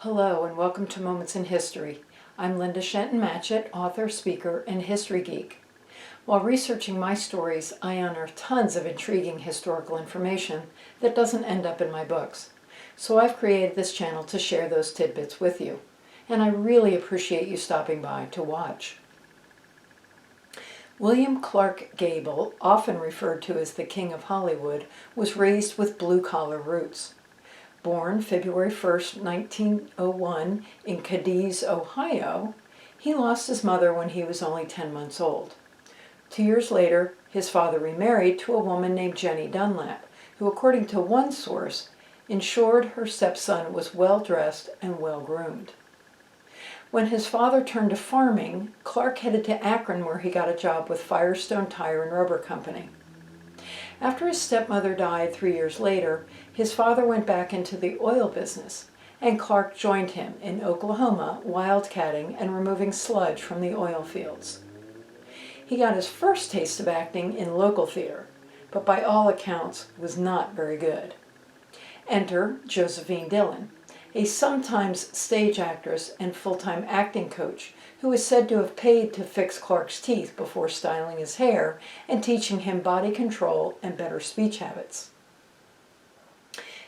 Hello and welcome to Moments in History. I'm Linda Shenton-Matchett, author, speaker, and history geek. While researching my stories, I unearth tons of intriguing historical information that doesn't end up in my books. So I've created this channel to share those tidbits with you, and I really appreciate you stopping by to watch. William Clark Gable, often referred to as the King of Hollywood, was raised with blue-collar roots. Born February 1, 1901 in Cadiz, Ohio, he lost his mother when he was only 10 months old. 2 years later, his father remarried to a woman named Jenny Dunlap, who, according to one source, ensured her stepson was well-dressed and well-groomed. When his father turned to farming, Clark headed to Akron, where he got a job with Firestone Tire and Rubber Company. After his stepmother died 3 years later, his father went back into the oil business, and Clark joined him in Oklahoma, wildcatting and removing sludge from the oil fields. He got his first taste of acting in local theater, but by all accounts was not very good. Enter Josephine Dillon, a sometimes stage actress and full-time acting coach who is said to have paid to fix Clark's teeth before styling his hair and teaching him body control and better speech habits.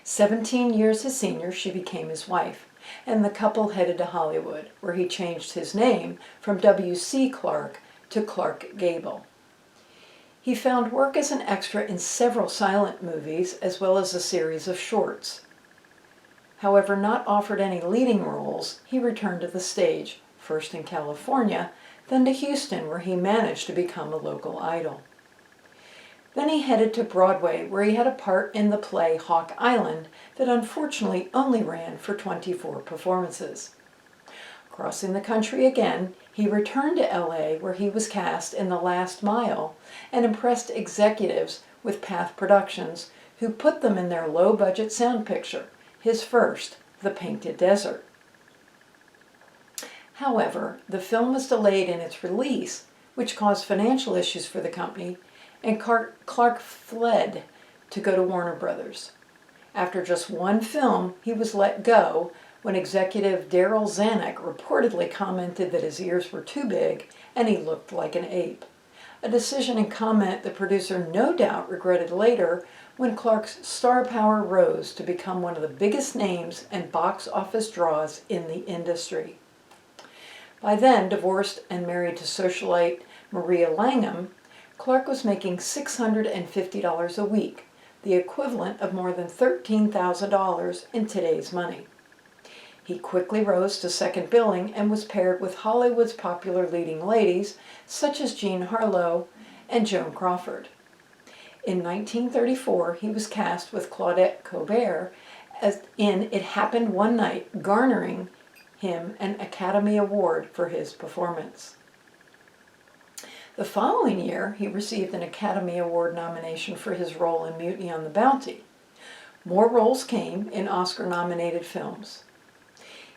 17 years his senior, she became his wife, and the couple headed to Hollywood, where he changed his name from W.C. Clark to Clark Gable. He found work as an extra in several silent movies as well as a series of shorts. However, not offered any leading roles, he returned to the stage, first in California, then to Houston, where he managed to become a local idol. Then he headed to Broadway, where he had a part in the play Hawk Island that unfortunately only ran for 24 performances. Crossing the country again, he returned to LA, where he was cast in The Last Mile and impressed executives with Path Productions, who put them in their low-budget sound picture, his first, The Painted Desert. However, the film was delayed in its release, which caused financial issues for the company, and Clark fled to go to Warner Brothers. After just one film, he was let go when executive Darryl Zanuck reportedly commented that his ears were too big and he looked like an ape. A decision and comment the producer no doubt regretted later when Clark's star power rose to become one of the biggest names and box office draws in the industry. By then, divorced and married to socialite Maria Langham, Clark was making $650 a week, the equivalent of more than $13,000 in today's money. He quickly rose to second billing and was paired with Hollywood's popular leading ladies such as Jean Harlow and Joan Crawford. In 1934, he was cast with Claudette Colbert in It Happened One Night, garnering him an Academy Award for his performance. The following year, he received an Academy Award nomination for his role in Mutiny on the Bounty. More roles came in Oscar-nominated films.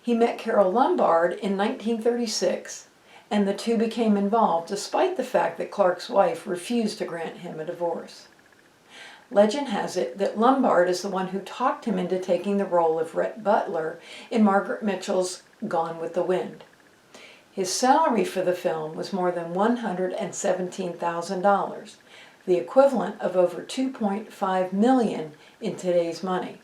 He met Carole Lombard in 1936, and the two became involved despite the fact that Clark's wife refused to grant him a divorce. Legend has it that Lombard is the one who talked him into taking the role of Rhett Butler in Margaret Mitchell's Gone with the Wind. His salary for the film was more than $117,000, the equivalent of over $2.5 million in today's money.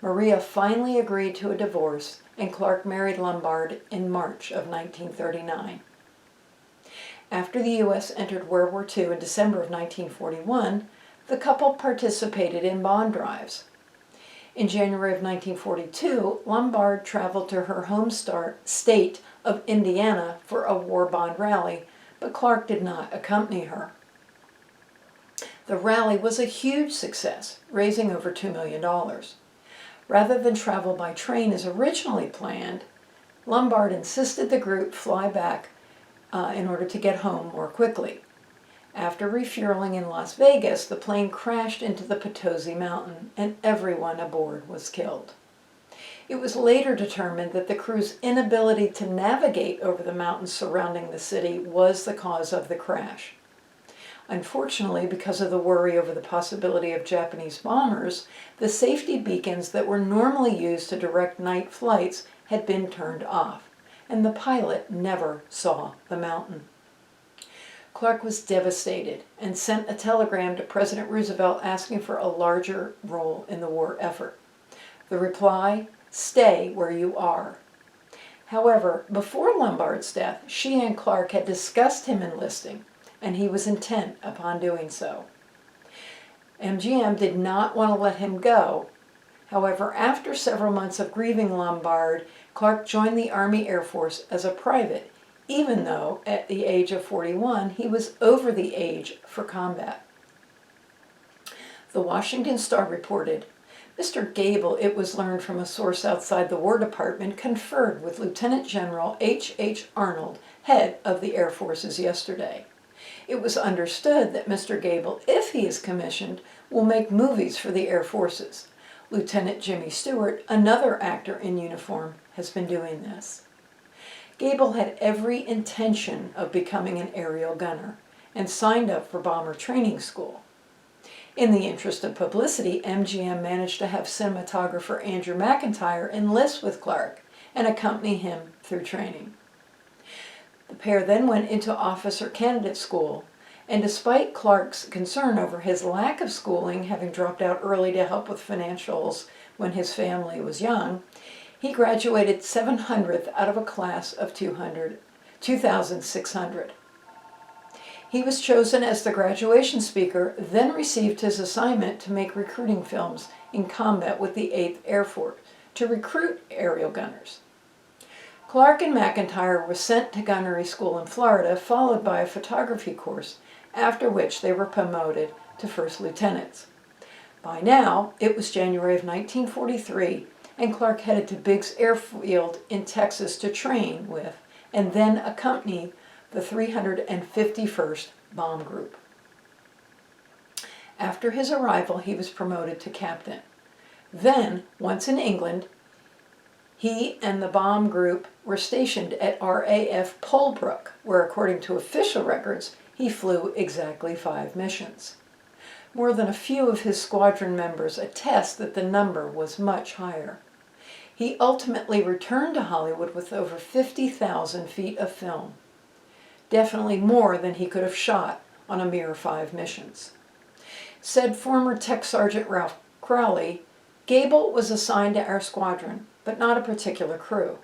Maria finally agreed to a divorce, and Clark married Lombard in March of 1939. After the U.S. entered World War II in December of 1941, the couple participated in bond drives. In January of 1942, Lombard traveled to her home state of Indiana for a war bond rally, but Clark did not accompany her. The rally was a huge success, raising over $2 million. Rather than travel by train as originally planned, Lombard insisted the group fly back in order to get home more quickly. After refueling in Las Vegas, the plane crashed into the Potosi Mountain, and everyone aboard was killed. It was later determined that the crew's inability to navigate over the mountains surrounding the city was the cause of the crash. Unfortunately, because of the worry over the possibility of Japanese bombers, the safety beacons that were normally used to direct night flights had been turned off, and the pilot never saw the mountain. Clark was devastated and sent a telegram to President Roosevelt asking for a larger role in the war effort. The reply, "Stay where you are." However, before Lombard's death, she and Clark had discussed him enlisting, and he was intent upon doing so. MGM did not want to let him go. However, after several months of grieving Lombard, Clark joined the Army Air Force as a private, even though at the age of 41 he was over the age for combat. The Washington Star reported, Mr. Gable, it was learned from a source outside the War Department, conferred with Lieutenant General H. Arnold, head of the Air Forces, yesterday. It was understood that Mr. Gable, if he is commissioned, will make movies for the Air Forces. Lieutenant Jimmy Stewart, another actor in uniform, has been doing this. Gable had every intention of becoming an aerial gunner and signed up for bomber training school. In the interest of publicity, MGM managed to have cinematographer Andrew McIntyre enlist with Clark and accompany him through training. The pair then went into officer candidate school, and despite Clark's concern over his lack of schooling, having dropped out early to help with financials when his family was young, he graduated 700th out of a class of 2,600. He was chosen as the graduation speaker, then received his assignment to make recruiting films in combat with the 8th Air Force to recruit aerial gunners. Clark and McIntyre were sent to gunnery school in Florida, followed by a photography course, after which they were promoted to first lieutenants. By now, it was January of 1943, and Clark headed to Biggs Airfield in Texas to train with and then accompany the 351st Bomb Group. After his arrival, he was promoted to captain. Then, once in England, he and the bomb group were stationed at RAF Polbrook, where, according to official records, he flew exactly 5 missions. More than a few of his squadron members attest that the number was much higher. He ultimately returned to Hollywood with over 50,000 feet of film. Definitely more than he could have shot on a mere 5 missions. Said former Tech Sergeant Ralph Crowley, Gable was assigned to our squadron, but not a particular crew.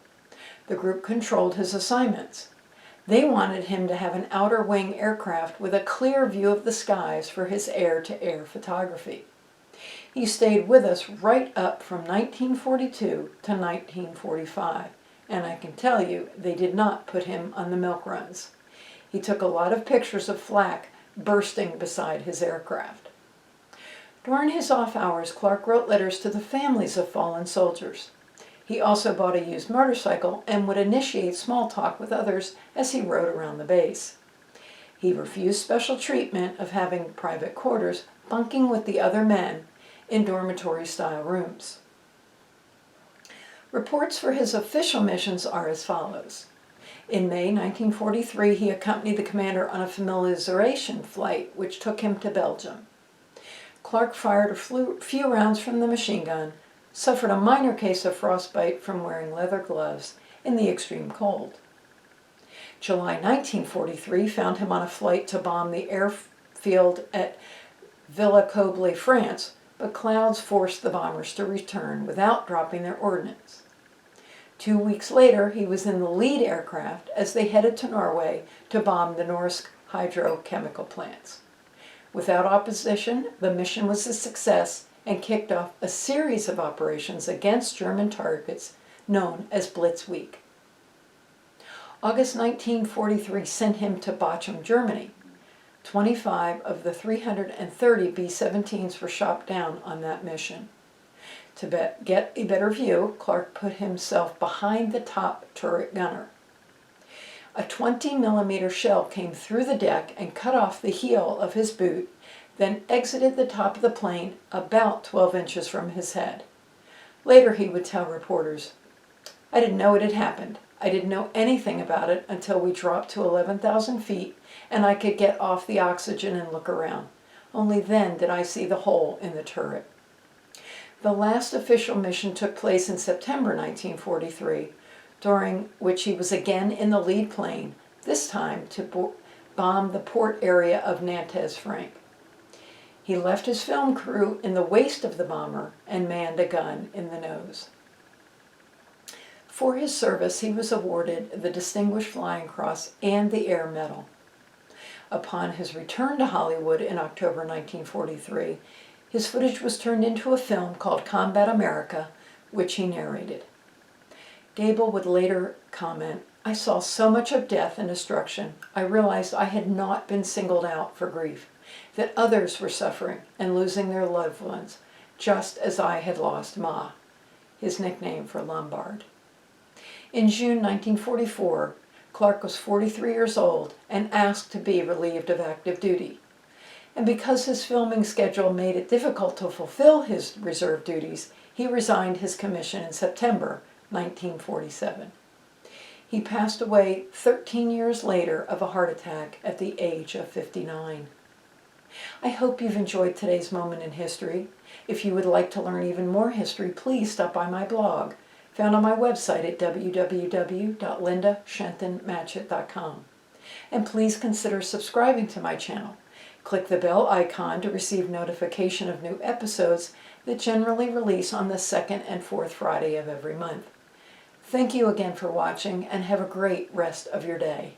The group controlled his assignments. They wanted him to have an outer wing aircraft with a clear view of the skies for his air-to-air photography. He stayed with us right up from 1942 to 1945, and I can tell you they did not put him on the milk runs. He took a lot of pictures of flak bursting beside his aircraft. During his off hours, Clark wrote letters to the families of fallen soldiers. He also bought a used motorcycle and would initiate small talk with others as he rode around the base. He refused special treatment of having private quarters, bunking with the other men in dormitory-style rooms. Reports for his official missions are as follows. In May 1943, he accompanied the commander on a familiarization flight, which took him to Belgium. Clark fired a few rounds from the machine gun, suffered a minor case of frostbite from wearing leather gloves in the extreme cold. July 1943 found him on a flight to bomb the airfield at Villacoublay, France, but clouds forced the bombers to return without dropping their ordnance. 2 weeks later, he was in the lead aircraft as they headed to Norway to bomb the Norsk hydrochemical plants. Without opposition, the mission was a success and kicked off a series of operations against German targets known as Blitz Week. August 1943 sent him to Bochum, Germany. 25 of the 330 B-17s were shot down on that mission. To get a better view, Clark put himself behind the top turret gunner. A 20-millimeter shell came through the deck and cut off the heel of his boot, then exited the top of the plane about 12 inches from his head. Later he would tell reporters, "I didn't know it had happened. I didn't know anything about it until we dropped to 11,000 feet and I could get off the oxygen and look around. Only then did I see the hole in the turret. The last official mission took place in September 1943, during which he was again in the lead plane, this time to bomb the port area of Nantes, France. He left his film crew in the waist of the bomber and manned a gun in the nose. For his service, he was awarded the Distinguished Flying Cross and the Air Medal. Upon his return to Hollywood in October 1943, his footage was turned into a film called Combat America, which he narrated. Gable would later comment, "I saw so much of death and destruction, I realized I had not been singled out for grief, that others were suffering and losing their loved ones, just as I had lost Ma," his nickname for Lombard. In June 1944, Clark was 43 years old and asked to be relieved of active duty. And because his filming schedule made it difficult to fulfill his reserve duties, he resigned his commission in September 1947. He passed away 13 years later of a heart attack at the age of 59. I hope you've enjoyed today's moment in history. If you would like to learn even more history, please stop by my blog, found on my website at www.lindashentonmatchett.com. And please consider subscribing to my channel. Click the bell icon to receive notification of new episodes that generally release on the second and fourth Friday of every month. Thank you again for watching and have a great rest of your day.